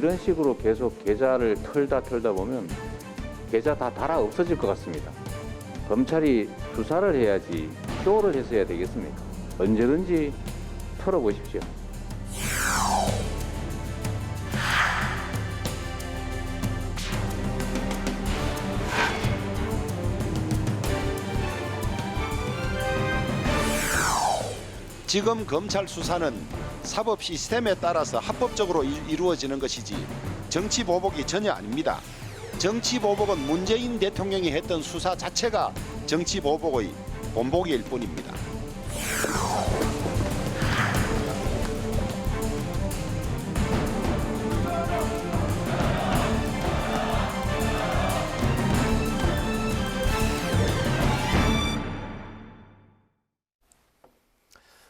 이런 식으로 계속 계좌를 털다 보면 계좌 다 달아 없어질 것 같습니다. 검찰이 수사를 해야지 쇼를 해서 해야 되겠습니까? 언제든지 털어보십시오. 지금 검찰 수사는 사법 시스템에 따라서 합법적으로 이루어지는 것이지 정치 보복이 전혀 아닙니다. 정치 보복은 문재인 대통령이 했던 수사 자체가 정치 보복의 본보기일 뿐입니다.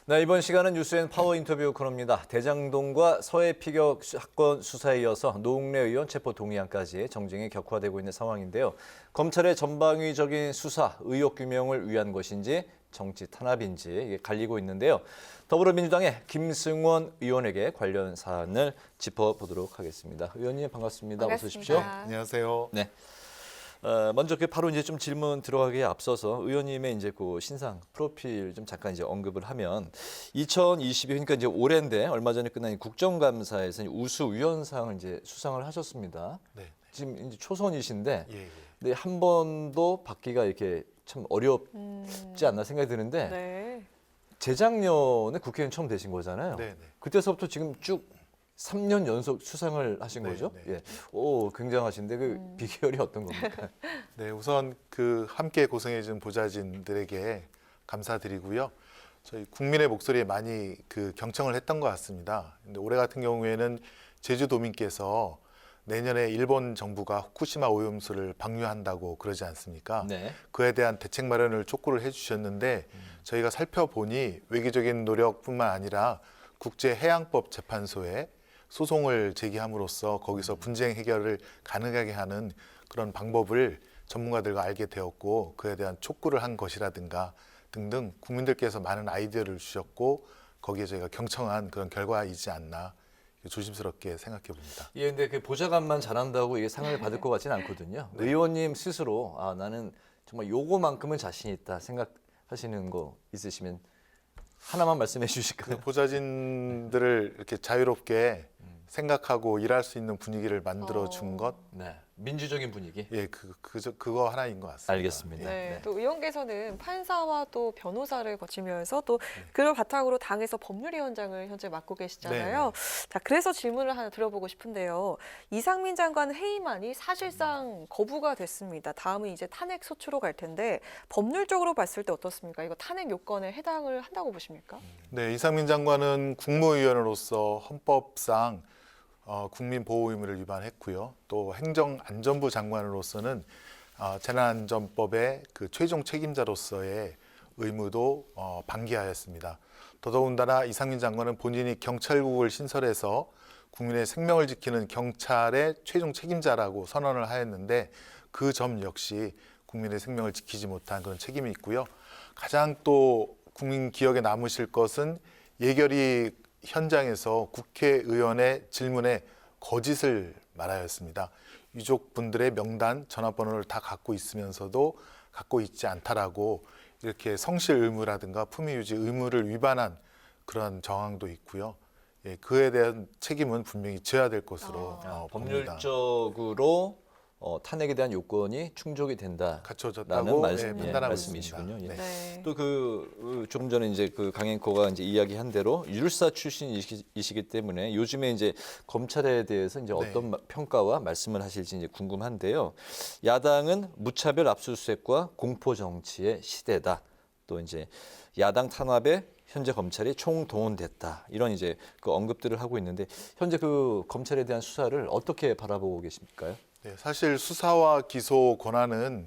네, 이번 시간은 뉴스엔 파워 인터뷰 코너입니다. 대장동과 서해 피격 사건 수사에 이어서 노웅래 의원 체포 동의안까지 정쟁이 격화되고 있는 상황인데요. 검찰의 전방위적인 수사, 의혹 규명을 위한 것인지 정치 탄압인지 이게 갈리고 있는데요. 더불어민주당의 김승원 의원에게 관련 사안을 짚어보도록 하겠습니다. 의원님 반갑습니다. 어서 오십시오. 안녕하세요. 네. 먼저 바로 이제 좀 질문 들어가기에 앞서서 의원님의 이제 그 신상 프로필 좀 잠깐 이제 언급을 하면 2022 그러니까 이제 올해인데 얼마 전에 끝난 국정감사에서 우수위원상을 이제 수상을 하셨습니다. 네. 지금 이제 초선이신데, 예. 근데 한 번도 받기가 이렇게 참 어렵지 않나 생각이 드는데 네. 재작년에 국회의원 처음 되신 거잖아요. 네. 그때서부터 지금 쭉 3년 연속 수상을 하신 네, 거죠? 네. 예. 오, 굉장하신데 그 비결이 어떤 겁니까? 네, 우선 그 함께 고생해준 보좌진들에게 감사드리고요. 저희 국민의 목소리에 많이 그 경청을 했던 것 같습니다. 근데 올해 같은 경우에는 제주도민께서 내년에 일본 정부가 후쿠시마 오염수를 방류한다고 그러지 않습니까? 네. 그에 대한 대책 마련을 촉구를 해주셨는데 저희가 살펴보니 외교적인 노력뿐만 아니라 국제해양법 재판소에 소송을 제기함으로써 거기서 분쟁 해결을 가능하게 하는 그런 방법을 전문가들과 알게 되었고 그에 대한 촉구를 한 것이라든가 등등 국민들께서 많은 아이디어를 주셨고 거기에 저희가 경청한 그런 결과이지 않나 조심스럽게 생각해 봅니다. 예, 근데 그 보좌관만 잘한다고 이게 상을 받을 것 같지는 않거든요. 네. 의원님 스스로 나는 정말 요거만큼은 자신 있다 생각하시는 거 있으시면 하나만 말씀해 주실까요? 보좌진들을 이렇게 자유롭게 생각하고 일할 수 있는 분위기를 만들어 준 것, 네, 민주적인 분위기. 예, 그거 하나인 것 같습니다. 알겠습니다. 네. 네. 또 의원께서는 판사와 또 변호사를 거치면서 또 그걸 바탕으로 당에서 법률위원장을 현재 맡고 계시잖아요. 자, 그래서 질문을 하나 드려보고 싶은데요. 이상민 장관 해임안이 사실상 거부가 됐습니다. 다음은 이제 탄핵 소추로 갈 텐데 법률적으로 봤을 때 어떻습니까? 이거 탄핵 요건에 해당을 한다고 보십니까? 네, 이상민 장관은 국무위원으로서 헌법상 국민보호 의무를 위반했고요. 또 행정안전부 장관으로서는 재난안전법의 그 최종 책임자로서의 의무도 방기하였습니다. 더더군다나 이상민 장관은 본인이 경찰국을 신설해서 국민의 생명을 지키는 경찰의 최종 책임자라고 선언을 하였는데 그 점 역시 국민의 생명을 지키지 못한 그런 책임이 있고요. 가장 또 국민 기억에 남으실 것은 예결위 현장에서 국회의원의 질문에 거짓을 말하였습니다. 유족분들의 명단, 전화번호를 다 갖고 있으면서도 갖고 있지 않다라고 이렇게 성실 의무라든가 품위 유지 의무를 위반한 그런 정황도 있고요. 예, 그에 대한 책임은 분명히 져야 될 것으로 봅니다. 법률적으로 탄핵에 대한 요건이 충족이 된다라는 갖춰졌다고 판단하고 말씀이시군요. 있습니다. 예. 네. 또 조금 전에 이제 그 강행코가 이제 이야기한 대로 율사 출신이시기 때문에 요즘에 이제 검찰에 대해서 이제 어떤 평가와 말씀을 하실지 이제 궁금한데요. 야당은 무차별 압수수색과 공포 정치의 시대다. 또 이제 야당 탄압에 현재 검찰이 총동원됐다. 이런 이제 그 언급들을 하고 있는데 현재 그 검찰에 대한 수사를 어떻게 바라보고 계십니까? 네, 사실 수사와 기소 권한은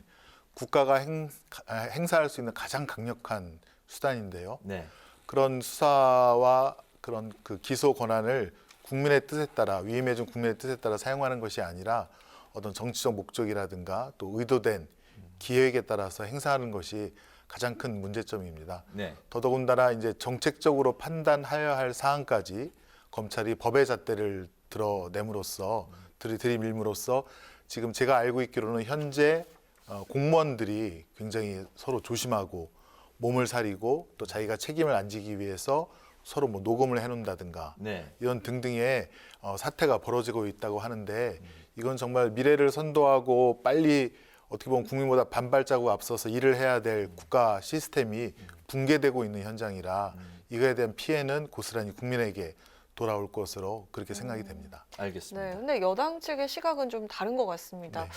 국가가 행사할 수 있는 가장 강력한 수단인데요. 네. 그런 수사와 그런 그 기소 권한을 국민의 뜻에 따라 위임해준 국민의 뜻에 따라 사용하는 것이 아니라 어떤 정치적 목적이라든가 또 의도된 기획에 따라서 행사하는 것이 가장 큰 문제점입니다. 네. 더더군다나 이제 정책적으로 판단하여야 할 사안까지 검찰이 법의 잣대를 들이밀므로써 지금 제가 알고 있기로는 현재 공무원들이 굉장히 서로 조심하고 몸을 사리고 또 자기가 책임을 안 지기 위해서 서로 뭐 녹음을 해놓는다든가 네. 이런 등등의 사태가 벌어지고 있다고 하는데 이건 정말 미래를 선도하고 빨리 어떻게 보면 국민보다 반발자국 앞서서 일을 해야 될 국가 시스템이 붕괴되고 있는 현장이라 이거에 대한 피해는 고스란히 국민에게 돌아올 것으로 그렇게 생각이 됩니다. 알겠습니다. 네, 근데 여당 측의 시각은 좀 다른 것 같습니다. 네.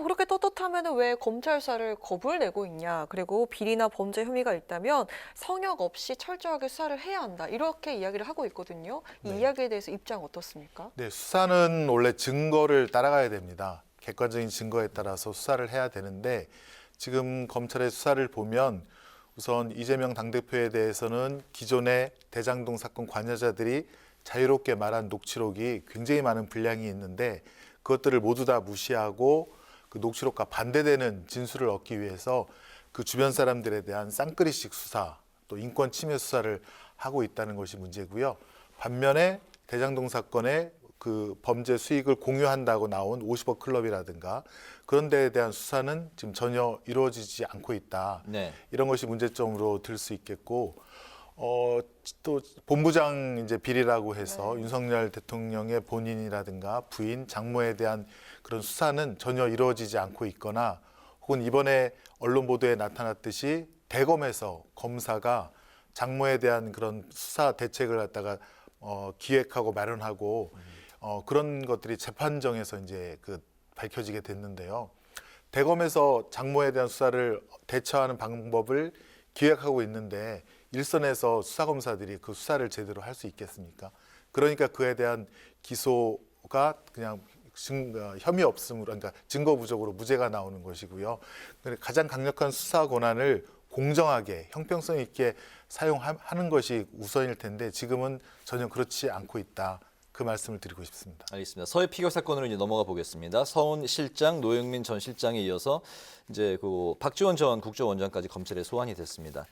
그렇게 떳떳하면 왜 검찰 수사를 거부를 내고 있냐? 그리고 비리나 범죄 혐의가 있다면 성역 없이 철저하게 수사를 해야 한다. 이렇게 이야기를 하고 있거든요. 이 네. 이야기에 대해서 입장 어떻습니까? 네, 수사는 원래 증거를 따라가야 됩니다. 객관적인 증거에 따라서 수사를 해야 되는데 지금 검찰의 수사를 보면 우선 이재명 당대표에 대해서는 기존의 대장동 사건 관여자들이 자유롭게 말한 녹취록이 굉장히 많은 분량이 있는데 그것들을 모두 다 무시하고 그 녹취록과 반대되는 진술을 얻기 위해서 그 주변 사람들에 대한 쌍끌이식 수사 또 인권 침해 수사를 하고 있다는 것이 문제고요. 반면에 대장동 사건의 그 범죄 수익을 공유한다고 나온 50억 클럽이라든가 그런 데에 대한 수사는 지금 전혀 이루어지지 않고 있다. 네. 이런 것이 문제점으로 들 수 있겠고 또 본부장 이제 비리라고 해서 윤석열 대통령의 본인이라든가 부인, 장모에 대한 그런 수사는 전혀 이루어지지 않고 있거나 혹은 이번에 언론 보도에 나타났듯이 대검에서 검사가 장모에 대한 그런 수사 대책을 갖다가 기획하고 마련하고 그런 것들이 재판정에서 이제 밝혀지게 됐는데요. 대검에서 장모에 대한 수사를 대처하는 방법을 기획하고 있는데 일선에서 수사검사들이 그 수사를 제대로 할 수 있겠습니까? 그러니까 그에 대한 기소가 그냥 혐의 없음으로, 그러니까 증거 부족으로 무죄가 나오는 것이고요. 가장 강력한 수사 권한을 공정하게 형평성 있게 사용하는 것이 우선일 텐데 지금은 전혀 그렇지 않고 있다. 그 말씀을 드리고 싶습니다. 알겠습니다. 서해 피격 사건으로 이제 넘어가 보겠습니다. 서훈 실장, 노영민 전 실장에 이어서 이제 그 박지원 전 국정원장까지 검찰에 소환이 됐습니다.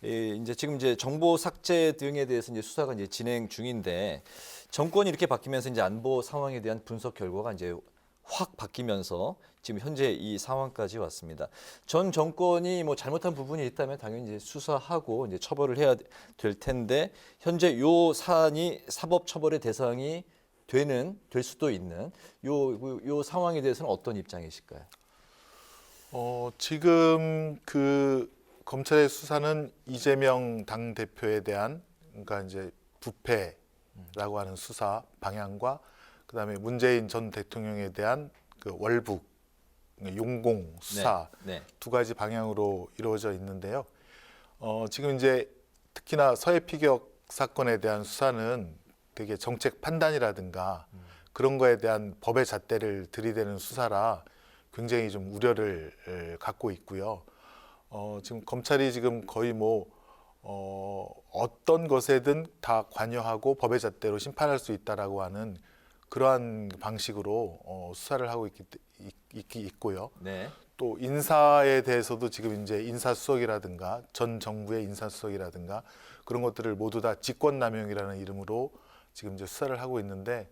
이제 지금 이제 정보 삭제 등에 대해서 이제 수사가 이제 진행 중인데 정권이 이렇게 바뀌면서 이제 안보 상황에 대한 분석 결과가 이제 확 바뀌면서 지금 현재 이 상황까지 왔습니다. 전 정권이 뭐 잘못한 부분이 있다면 당연히 이제 수사하고 이제 처벌을 해야 될 텐데 현재 요 사안이 사법 처벌의 대상이 될 수도 있는 요 상황에 대해서는 어떤 입장이실까요? 지금 검찰의 수사는 이재명 당 대표에 대한 그러니까 이제 부패라고 하는 수사 방향과 그다음에 문재인 전 대통령에 대한 그 월북 용공 수사 네. 두 가지 방향으로 이루어져 있는데요. 지금 이제 특히나 서해 피격 사건에 대한 수사는 되게 정책 판단이라든가 그런 거에 대한 법의 잣대를 들이대는 수사라 굉장히 좀 우려를 갖고 있고요. 지금 검찰이 지금 거의 어떤 것에든 다 관여하고 법의 잣대로 심판할 수 있다라고 하는 그러한 방식으로 수사를 하고 있고요. 네. 또 인사에 대해서도 지금 이제 인사수석이라든가 전 정부의 인사수석이라든가 그런 것들을 모두 다 직권남용이라는 이름으로 지금 이제 수사를 하고 있는데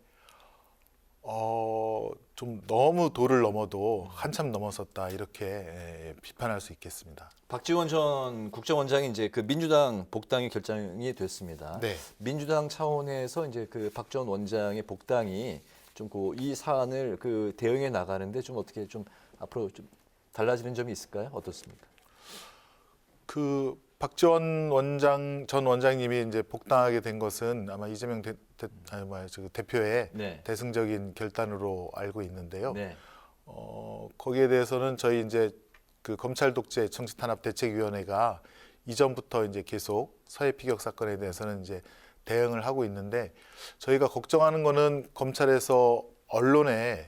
좀 너무 도를 넘어도 한참 넘어섰다 이렇게 비판할 수 있겠습니다. 박지원 전 국정원장이 이제 그 민주당 복당이 결정이 됐습니다. 네. 민주당 차원에서 이제 그 박 전 원장의 복당이 좀 이 사안을 대응해 나가는데 좀 어떻게 좀 앞으로 좀 달라지는 점이 있을까요? 어떻습니까? 박지원 전 원장님이 이제 복당하게 된 것은 아마 이재명 대표의 네. 대승적인 결단으로 알고 있는데요. 네. 거기에 대해서는 저희 이제 검찰 독재 정치 탄압 대책위원회가 이전부터 이제 계속 서해 피격 사건에 대해서는 이제 대응을 하고 있는데 저희가 걱정하는 거는 검찰에서 언론에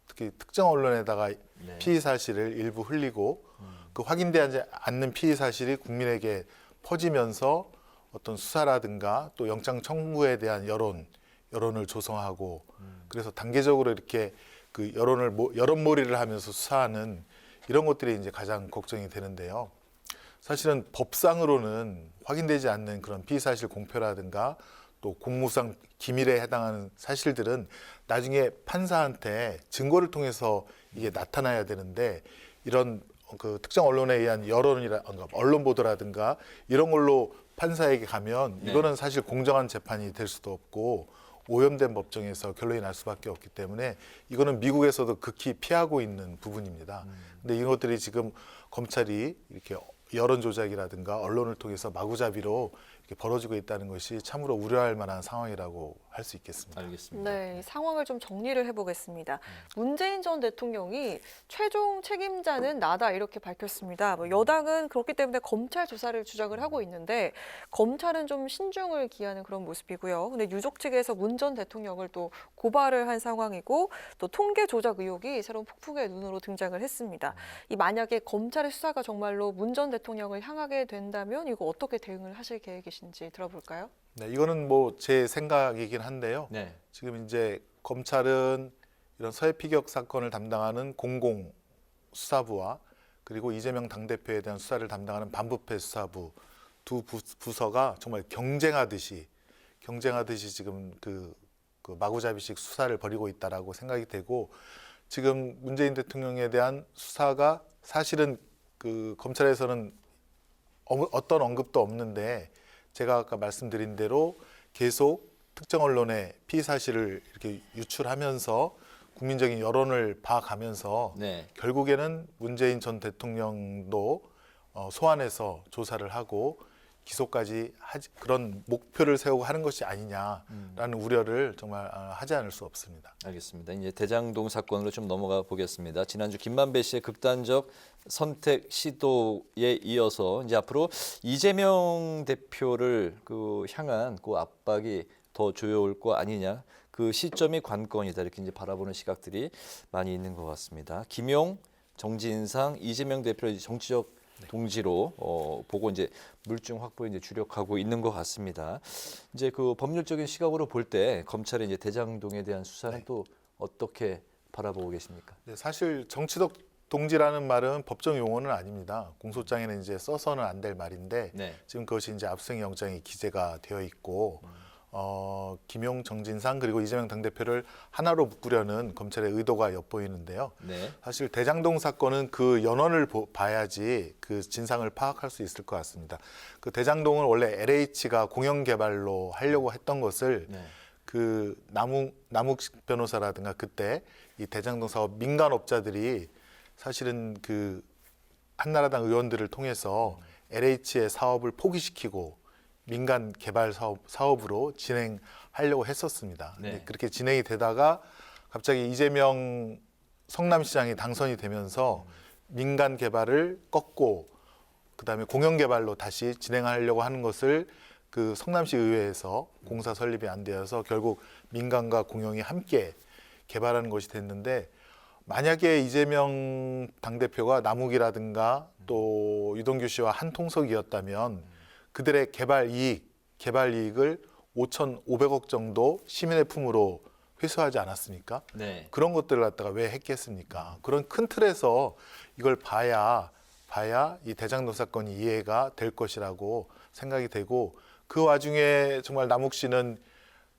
특히 특정 언론에다가 네. 피의 사실을 일부 흘리고 확인되지 않는 피의 사실이 국민에게 퍼지면서 어떤 수사라든가 또 영장 청구에 대한 여론을 조성하고 그래서 단계적으로 이렇게 여론몰이를 하면서 수사하는 이런 것들이 이제 가장 걱정이 되는데요. 사실은 법상으로는 확인되지 않는 그런 피의 사실 공표라든가 또 공무상 기밀에 해당하는 사실들은 나중에 판사한테 증거를 통해서 이게 나타나야 되는데 이런 그 특정 언론에 의한 언론 보도라든가 이런 걸로 판사에게 가면 네. 이거는 사실 공정한 재판이 될 수도 없고 오염된 법정에서 결론이 날 수밖에 없기 때문에 이거는 미국에서도 극히 피하고 있는 부분입니다. 근데 이것들이 지금 검찰이 이렇게 여론 조작이라든가 언론을 통해서 마구잡이로 이렇게 벌어지고 있다는 것이 참으로 우려할 만한 상황이라고 할 수 있겠습니다. 알겠습니다. 네, 이 상황을 좀 정리를 해보겠습니다. 문재인 전 대통령이 최종 책임자는 나다 이렇게 밝혔습니다. 뭐 여당은 그렇기 때문에 검찰 조사를 주장을 하고 있는데 검찰은 좀 신중을 기하는 그런 모습이고요. 근데 유족 측에서 문 전 대통령을 또 고발을 한 상황이고 또 통계 조작 의혹이 새로운 폭풍의 눈으로 등장을 했습니다. 이 만약에 검찰의 수사가 정말로 문 전 대통령을 향하게 된다면 이거 어떻게 대응을 하실 계획이신지 들어볼까요? 네, 이거는 뭐 제 생각이긴 한데요. 네. 지금 이제 검찰은 이런 서해 피격 사건을 담당하는 공공수사부와 그리고 이재명 당대표에 대한 수사를 담당하는 반부패 수사부 두 부서가 정말 경쟁하듯이 지금 그 마구잡이식 수사를 벌이고 있다라고 생각이 되고 지금 문재인 대통령에 대한 수사가 사실은 그 검찰에서는 어떤 언급도 없는데 제가 아까 말씀드린 대로 계속 특정 언론의 피의 사실을 이렇게 유출하면서 국민적인 여론을 봐가면서 네. 결국에는 문재인 전 대통령도 소환해서 조사를 하고 기소까지 그런 목표를 세우고 하는 것이 아니냐라는 우려를 정말 하지 않을 수 없습니다. 알겠습니다. 이제 대장동 사건으로 좀 넘어가 보겠습니다. 지난주 김만배 씨의 극단적 선택 시도에 이어서 이제 앞으로 이재명 대표를 향한 그 압박이 더 조여올 거 아니냐. 그 시점이 관건이다 이렇게 이제 바라보는 시각들이 많이 있는 것 같습니다. 김용, 정진상, 이재명 대표를 정치적 동지로 보고 이제 물증 확보에 이제 주력하고 있는 것 같습니다. 이제 그 법률적인 시각으로 볼 때 검찰의 이제 대장동에 대한 수사는 또 어떻게 바라보고 계십니까? 네, 사실 정치적 동지라는 말은 법정 용어는 아닙니다. 공소장에는 이제 써서는 안 될 말인데 네. 지금 그것이 이제 압수수색 영장이 기재가 되어 있고 김용, 정진상 그리고 이재명 당대표를 하나로 묶으려는 검찰의 의도가 엿보이는데요. 네. 사실 대장동 사건은 그 연원을 봐야지 그 진상을 파악할 수 있을 것 같습니다. 그 대장동은 원래 LH가 공영 개발로 하려고 했던 것을 네. 그 남욱 변호사라든가 그때 이 대장동 사업 민간업자들이 사실은 그 한나라당 의원들을 통해서 LH의 사업을 포기시키고 민간 개발 사업으로 진행하려고 했었습니다. 네. 그렇게 진행이 되다가 갑자기 이재명 성남시장이 당선이 되면서 민간 개발을 꺾고 그다음에 공영 개발로 다시 진행하려고 하는 것을 그 성남시 의회에서 공사 설립이 안 되어서 결국 민간과 공영이 함께 개발하는 것이 됐는데 만약에 이재명 당대표가 남욱이라든가 또 유동규 씨와 한 통속이었다면 그들의 개발 이익을 5,500억 정도 시민의 품으로 회수하지 않았습니까? 네. 그런 것들을 갖다가 왜 했겠습니까? 그런 큰 틀에서 이걸 봐야 이 대장동 사건이 이해가 될 것이라고 생각이 되고 그 와중에 정말 남욱 씨는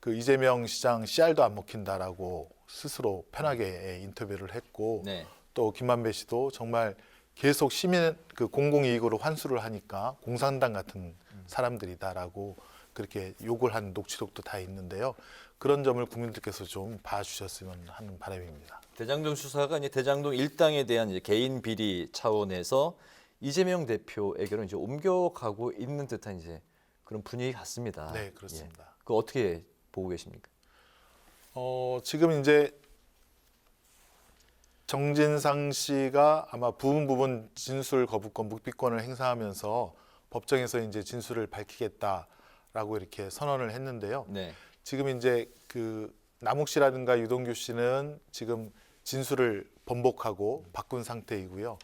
그 이재명 시장 씨알도 안 먹힌다라고 스스로 편하게 인터뷰를 했고 네. 또 김만배 씨도 정말 계속 시민 그 공공이익으로 환수를 하니까 공산당 같은 사람들이다라고 그렇게 욕을 한 녹취록도 다 있는데요. 그런 점을 국민들께서 좀 봐주셨으면 하는 바람입니다. 대장동 수사가 이제 대장동 일당에 대한 이제 개인 비리 차원에서 이재명 대표에게로 이제 옮겨가고 있는 듯한 이제 그런 분위기 같습니다. 네, 그렇습니다. 예. 그 어떻게 보고 계십니까? 지금 이제 정진상 씨가 아마 부분 진술 거부권, 묵비권을 행사하면서 법정에서 이제 진술을 밝히겠다라고 이렇게 선언을 했는데요. 네. 지금 이제 그 남욱 씨라든가 유동규 씨는 지금 진술을 번복하고 바꾼 상태이고요.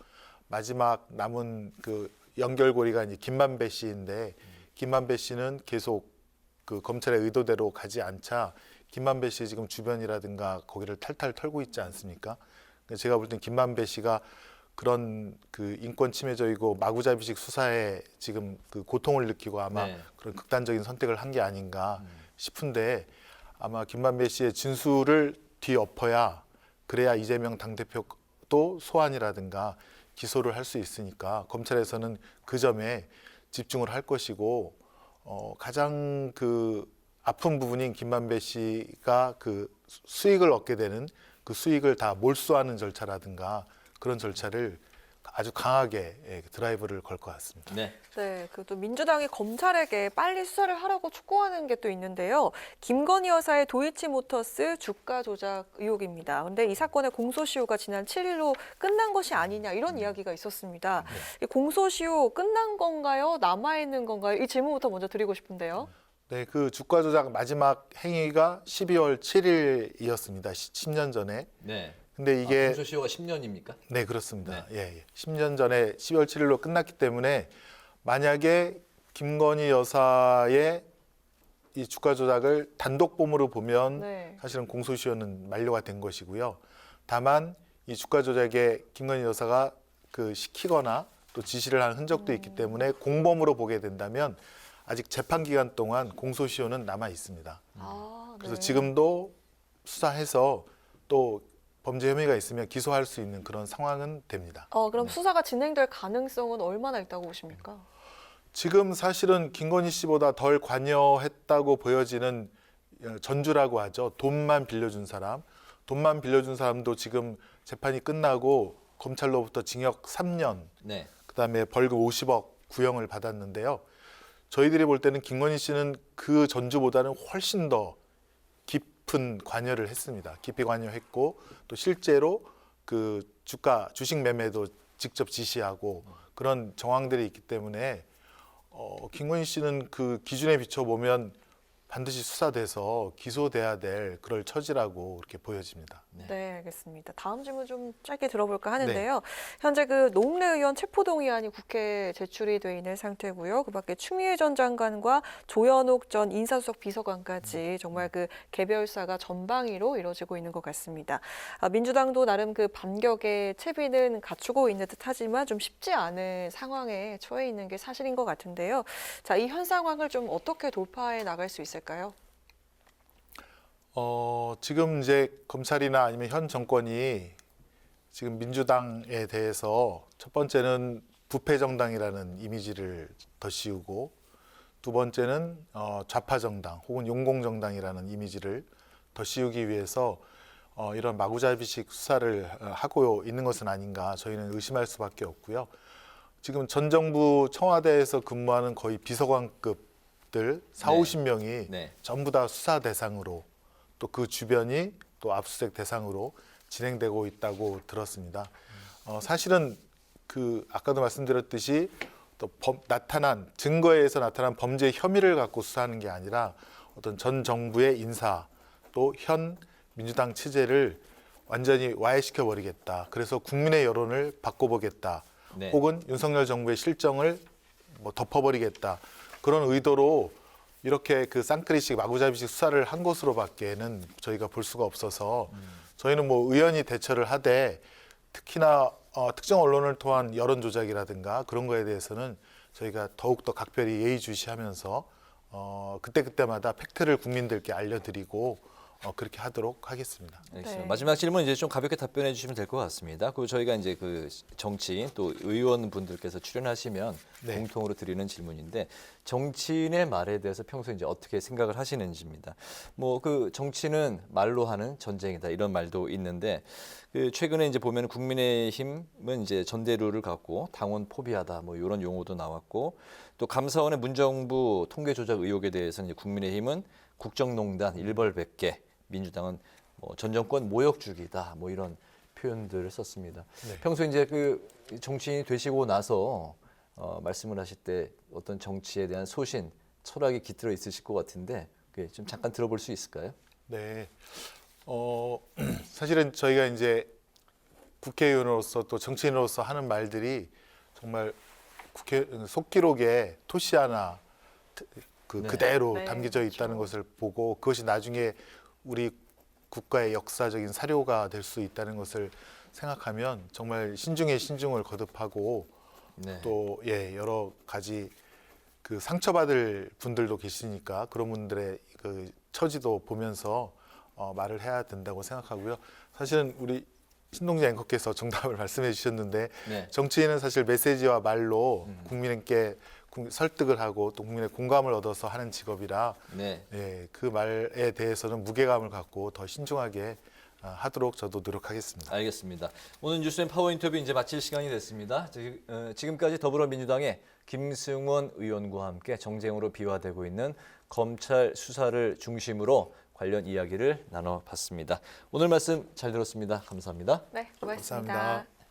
마지막 남은 그 연결고리가 이제 김만배 씨인데 김만배 씨는 계속 그 검찰의 의도대로 가지 않자 김만배 씨 지금 주변이라든가 거기를 탈탈 털고 있지 않습니까? 제가 볼 땐 김만배 씨가 그런 그 인권 침해적이고 마구잡이식 수사에 지금 그 고통을 느끼고 아마 네. 그런 극단적인 선택을 한 게 아닌가 싶은데 아마 김만배 씨의 진술을 뒤엎어야 그래야 이재명 당대표도 소환이라든가 기소를 할 수 있으니까 검찰에서는 그 점에 집중을 할 것이고 가장 그 아픈 부분인 김만배 씨가 그 수익을 얻게 되는 그 수익을 다 몰수하는 절차라든가 그런 절차를 아주 강하게 드라이브를 걸 것 같습니다. 네. 네, 그또 민주당이 검찰에게 빨리 수사를 하라고 촉구하는 게 또 있는데요. 김건희 여사의 도이치모터스 주가 조작 의혹입니다. 근데 이 사건의 공소시효가 지난 7일로 끝난 것이 아니냐 이런 이야기가 있었습니다. 이 공소시효 끝난 건가요? 남아 있는 건가요? 이 질문부터 먼저 드리고 싶은데요. 네, 그 주가 조작 마지막 행위가 12월 7일이었습니다. 10년 전에. 네. 근데 이게 공소시효가 10년입니까? 네, 그렇습니다. 예. 10년 전에 12월 7일로 끝났기 때문에 만약에 김건희 여사의 이 주가 조작을 단독범으로 보면 네. 사실은 공소시효는 만료가 된 것이고요. 다만 이 주가 조작에 김건희 여사가 그 시키거나 또 지시를 한 흔적도 있기 때문에 공범으로 보게 된다면 아직 재판 기간 동안 공소시효는 남아 있습니다. 아, 그래서 네. 지금도 수사해서 또 범죄 혐의가 있으면 기소할 수 있는 그런 상황은 됩니다. 그럼 수사가 진행될 가능성은 얼마나 있다고 보십니까? 지금 사실은 김건희 씨보다 덜 관여했다고 보여지는 전주라고 하죠. 돈만 빌려준 사람. 돈만 빌려준 사람도 지금 재판이 끝나고 검찰로부터 징역 3년, 네. 그다음에 벌금 50억 구형을 받았는데요. 저희들이 볼 때는 김건희 씨는 그 전주보다는 훨씬 더 깊은 관여를 했습니다. 깊이 관여했고 또 실제로 그 주식 매매도 직접 지시하고 그런 정황들이 있기 때문에 김건희 씨는 그 기준에 비춰보면 반드시 수사돼서 기소돼야 될 그럴 처지라고 그렇게 보여집니다. 네, 알겠습니다. 다음 질문 좀 짧게 들어볼까 하는데요. 현재 그 노웅래 의원 체포동의안이 국회에 제출이 돼 있는 상태고요. 그밖에 추미애 전 장관과 조현옥 전 인사수석 비서관까지 정말 그 개별사가 전방위로 이루어지고 있는 것 같습니다. 민주당도 나름 그 반격의 채비는 갖추고 있는 듯하지만 좀 쉽지 않은 상황에 처해 있는 게 사실인 것 같은데요. 자, 이 현 상황을 좀 어떻게 돌파해 나갈 수 있을까요? 지금 이제 검찰이나 아니면 현 정권이 지금 민주당에 대해서 첫 번째는 부패 정당이라는 이미지를 더 씌우고 두 번째는 좌파 정당 혹은 용공 정당이라는 이미지를 더 씌우기 위해서 이런 마구잡이식 수사를 하고 있는 것은 아닌가 저희는 의심할 수밖에 없고요. 지금 전 정부 청와대에서 근무하는 거의 비서관급들 40~50명이 네. 전부 다 수사 대상으로 또 그 주변이 또 압수수색 대상으로 진행되고 있다고 들었습니다. 사실은 그 아까도 말씀드렸듯이 또 증거에 의해서 나타난 범죄 혐의를 갖고 수사하는 게 아니라 어떤 전 정부의 인사 또 현 민주당 체제를 완전히 와해시켜 버리겠다. 그래서 국민의 여론을 바꿔보겠다. 네. 혹은 윤석열 정부의 실정을 덮어버리겠다. 그런 의도로 이렇게 그 쌍끌이식 마구잡이식 수사를 한 것으로밖에는 저희가 볼 수가 없어서 저희는 의연히 대처를 하되 특히나 특정 언론을 통한 여론 조작이라든가 그런 거에 대해서는 저희가 더욱더 각별히 예의주시하면서 그때그때마다 팩트를 국민들께 알려드리고 그렇게 하도록 하겠습니다. 알겠습니다. 네. 마지막 질문 이제 좀 가볍게 답변해 주시면 될 것 같습니다. 그 저희가 이제 그 정치인 또 의원분들께서 출연하시면 네. 공통으로 드리는 질문인데 정치인의 말에 대해서 평소에 이제 어떻게 생각을 하시는지입니다. 그 정치는 말로 하는 전쟁이다 이런 말도 있는데 그 최근에 이제 보면 국민의힘은 이제 전대루를 갖고 당원 포비하다 이런 용어도 나왔고 또 감사원의 문정부 통계 조작 의혹에 대해서 이제 국민의힘은 국정농단 일벌백계 민주당은 전 정권 모욕주기다 이런 표현들을 썼습니다. 네. 평소에 이제 그 정치인이 되시고 나서 말씀을 하실 때 어떤 정치에 대한 소신, 철학이 깃들어 있으실 것 같은데 좀 잠깐 들어볼 수 있을까요? 네. 사실은 저희가 이제 국회의원으로서 또 정치인으로서 하는 말들이 정말 국회 속기록에 토시 하나 네. 그대로 네, 담겨져 있다는 것을 보고 그것이 나중에 우리 국가의 역사적인 사료가 될 수 있다는 것을 생각하면 정말 신중에 신중을 거듭하고 네. 또 여러 가지 그 상처받을 분들도 계시니까 그런 분들의 그 처지도 보면서 말을 해야 된다고 생각하고요. 사실은 우리 신동재 앵커께서 정답을 말씀해 주셨는데 네. 정치인은 사실 메시지와 말로 국민께 설득을 하고 또 국민의 공감을 얻어서 하는 직업이라 네. 예, 그 말에 대해서는 무게감을 갖고 더 신중하게 하도록 저도 노력하겠습니다. 알겠습니다. 오늘 뉴스앤 파워 인터뷰 이제 마칠 시간이 됐습니다. 지금까지 더불어민주당의 김승원 의원과 함께 정쟁으로 비화되고 있는 검찰 수사를 중심으로 관련 이야기를 나눠봤습니다. 오늘 말씀 잘 들었습니다. 감사합니다. 네, 고맙습니다. 감사합니다.